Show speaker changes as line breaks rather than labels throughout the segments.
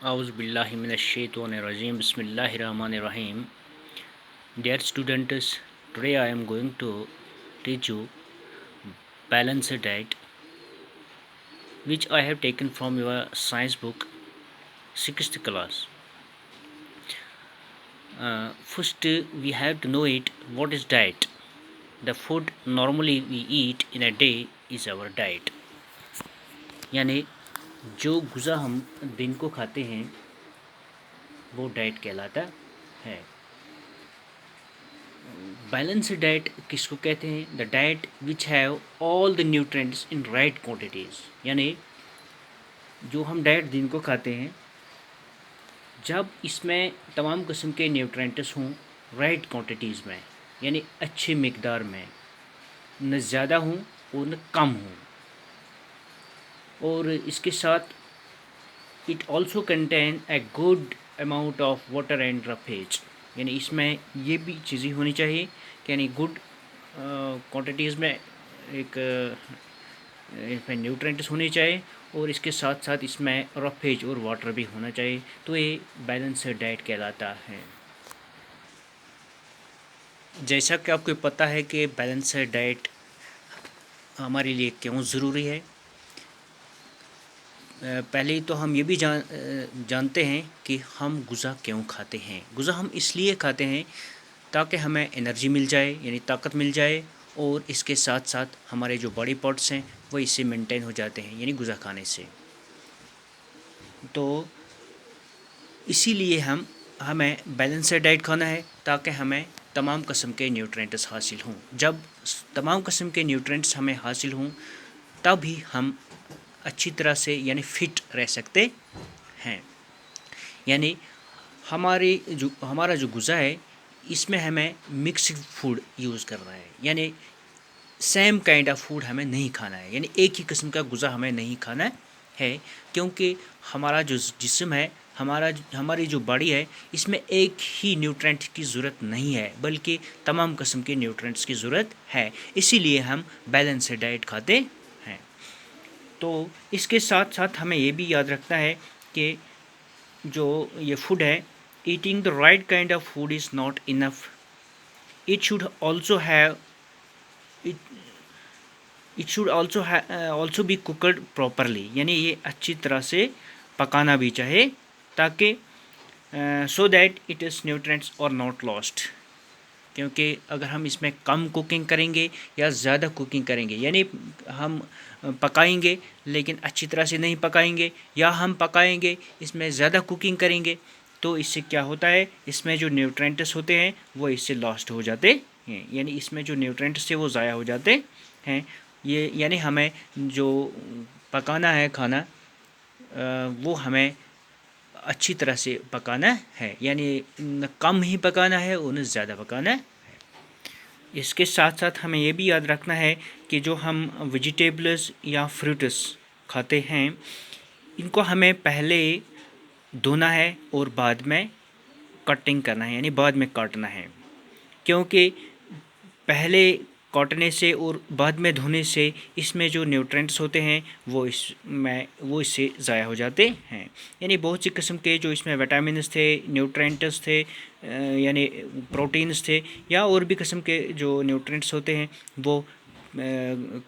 A'udhu billahi minash shaitanir rajim. Bismillahir rahmanir rahim. Dear students, today I am going to teach you balanced diet, which I have taken from your science book, 6th class. First, we have to know it. What is diet? The food normally we eat in a day is our diet. यानी जो गुज़ा हम दिन को खाते हैं वो diet कहलाता है. बैलेंस डाइट किसको कहते हैं? The diet which have all the nutrients in right quantities. यानी जो हम डाइट दिन को खाते हैं जब इसमें तमाम किस्म के न्यूट्रिएंट्स हों राइट क्वांटिटीज़ में, यानी अच्छे मिकदार में, न ज़्यादा हों और न कम हों. और इसके साथ it also contain a good amount of water and roughage. यानी इसमें ये भी चीज़ें होनी चाहिए कि यानी गुड क्वांटिटीज़ में एक इसमें न्यूट्रिएंट्स होने चाहिए और इसके साथ साथ इसमें रफेज और वाटर भी होना चाहिए. तो ये बैलेंस्ड डाइट कहलाता है. जैसा कि आपको पता है कि बैलेंस्ड डाइट हमारे लिए क्यों ज़रूरी है. पहले तो हम ये भी जानते हैं कि हम गुज़ा क्यों खाते हैं. गुज़ा हम इसलिए खाते हैं ताकि हमें एनर्जी मिल जाए, यानी ताकत मिल जाए, और इसके साथ साथ हमारे जो बॉडी पार्ट्स हैं वो इससे मेंटेन हो जाते हैं, यानी गुज़ा खाने से. तो इसीलिए हमें बैलेंस्ड डाइट खाना है ताकि हमें तमाम किस्म के न्यूट्रिएंट्स हासिल हों. जब तमाम किस्म के न्यूट्रिएंट्स हमें हासिल हों तभी हम अच्छी तरह से यानी फ़िट रह सकते हैं. यानी हमारा जो गुज़ा है इसमें हमें मिक्स्ड फूड यूज़ करना है. यानी सेम काइंड ऑफ फूड हमें नहीं खाना है, यानी एक ही किस्म का गुज़ा हमें नहीं खाना है, क्योंकि हमारा जो जिस्म है, हमारी जो बॉडी है, इसमें एक ही न्यूट्रेंट की ज़रूरत नहीं है बल्कि तमाम किस्म के न्यूट्रेंट्स की ज़रूरत है. इसीलिए हम बैलेंस्ड डाइट खाते हैं. तो इसके साथ साथ हमें ये भी याद रखना है कि जो ये फूड है, eating the right kind of food is not enough. It should also have it should also be cooked properly. यानी ये अच्छी तरह से पकाना भी चाहिए ताकि so that it is nutrients और नॉट लॉस्ट. क्योंकि अगर हम इसमें कम कुकिंग करेंगे या ज़्यादा कुकिंग करेंगे, यानी हम पकाएंगे लेकिन अच्छी तरह से नहीं पकाएंगे, या हम पकाएंगे इसमें ज़्यादा कुकिंग करेंगे, तो इससे क्या होता है, इसमें जो न्यूट्रिएंट्स होते हैं वो इससे लॉस्ट हो जाते हैं. यानी इसमें जो न्यूट्रिएंट्स थे वो ज़ाया हो जाते हैं. ये यानी हमें जो पकाना है खाना वो हमें अच्छी तरह से पकाना है, यानी न कम ही पकाना है और न ज़्यादा पकाना है. इसके साथ साथ हमें ये भी याद रखना है कि जो हम वेजिटेबल्स या फ्रूट्स खाते हैं इनको हमें पहले धोना है और बाद में कटिंग करना है, यानी बाद में काटना है. क्योंकि पहले काटने से और बाद में धोने से इसमें जो न्यूट्रिएंट्स होते हैं वो इससे ज़ाया हो जाते हैं. यानी बहुत सी किस्म के जो इसमें विटामिन्स थे, न्यूट्रिएंट्स थे, यानी प्रोटीन्स थे, या और भी किस्म के जो न्यूट्रिएंट्स होते हैं वो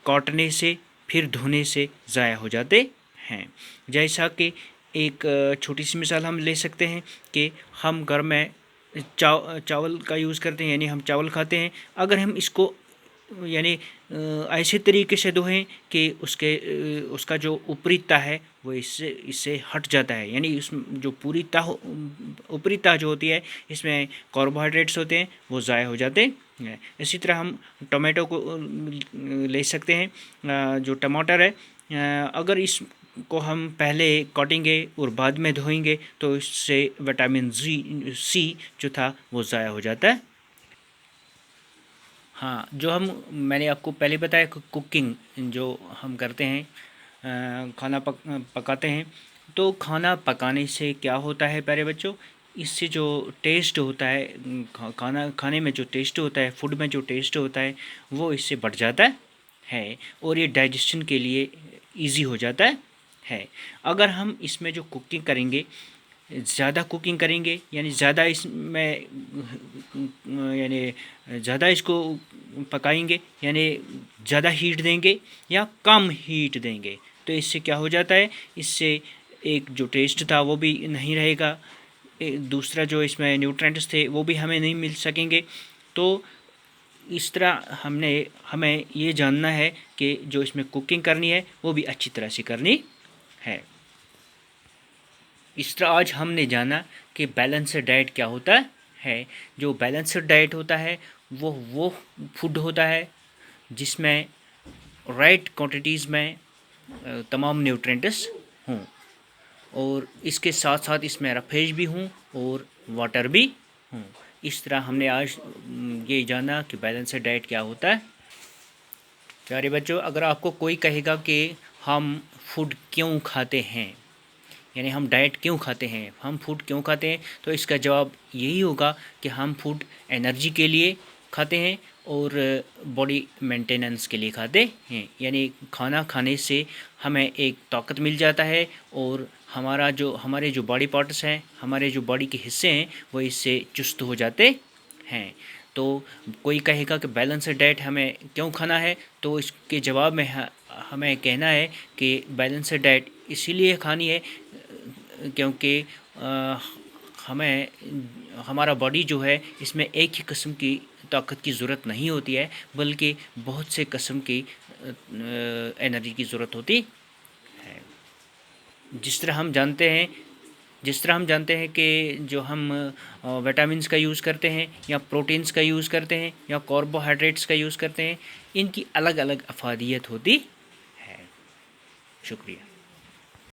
काटने से फिर धोने से ज़ाया हो जाते हैं. जैसा कि एक छोटी सी मिसाल हम ले सकते हैं कि हम घर में चावल का यूज़ करते हैं, यानी हम चावल खाते हैं. अगर हम इसको यानी ऐसे तरीके से धोएं कि उसका जो ऊपरी तह है वो इससे हट जाता है, यानी इस जो पूरी तह ऊपरी तह जो होती है इसमें कार्बोहाइड्रेट्स होते हैं वो ज़ाया हो जाते हैं. इसी तरह हम टमाटो को ले सकते हैं. जो टमाटर है, अगर इसको हम पहले काटेंगे और बाद में धोएंगे तो इससे विटामिन सी जो था वो ज़ाया हो जाता है. हाँ, मैंने आपको पहले बताया कि कुकिंग जो हम करते हैं, खाना पकाते हैं, तो खाना पकाने से क्या होता है प्यारे बच्चों, इससे जो टेस्ट होता है, खाने में जो टेस्ट होता है, फूड में जो टेस्ट होता है वो इससे बढ़ जाता है और ये डाइजेशन के लिए इजी हो जाता है. अगर हम इसमें जो कुकिंग करेंगे ज़्यादा कुकिंग करेंगे यानी ज़्यादा इसमें यानी ज़्यादा इसको पकाएंगे यानी ज़्यादा हीट देंगे या कम हीट देंगे, तो इससे क्या हो जाता है, इससे एक जो टेस्ट था वो भी नहीं रहेगा, दूसरा जो इसमें न्यूट्रिएंट्स थे वो भी हमें नहीं मिल सकेंगे। तो इस तरह हमें ये जानना है कि जो इसमें कुकिंग करनी है वो भी अच्छी तरह से करनी है। इस तरह आज हमने जाना कि बैलेंस्ड डाइट क्या होता है। जो बैलेंस्ड डाइट होता है वो फूड होता है जिसमें राइट क्वांटिटीज़ में तमाम न्यूट्रिएंट्स हों और इसके साथ साथ इसमें रफेज भी हों और वाटर भी हों। इस तरह हमने आज ये जाना कि बैलेंस्ड डाइट क्या होता है। प्यारे बच्चों, अगर आपको कोई कहेगा कि हम फूड क्यों खाते हैं, यानी हम डाइट क्यों खाते हैं, हम फूड क्यों खाते हैं, तो इसका जवाब यही होगा कि हम फूड एनर्जी के लिए खाते हैं और बॉडी मेंटेनेंस के लिए खाते हैं। यानी खाना खाने से हमें एक ताकत मिल जाता है और हमारे जो बॉडी पार्ट्स हैं, हमारे जो बॉडी के हिस्से हैं, वो इससे चुस्त हो जाते हैं। तो कोई कहेगा कि बैलेंस्ड डाइट हमें क्यों खाना है, तो इसके जवाब में हमें कहना है कि बैलेंस्ड डाइट इसीलिए खानी है क्योंकि हमारा बॉडी जो है इसमें एक ही किस्म की ताकत की ज़रूरत नहीं होती है, बल्कि बहुत से किस्म की एनर्जी की ज़रूरत होती है। जिस तरह हम जानते हैं कि जो हम विटामिन्स का यूज़ करते हैं या प्रोटीन्स का यूज़ करते हैं या कार्बोहाइड्रेट्स का यूज़ करते हैं, इनकी अलग अलग अफादियत होती है। शुक्रिया।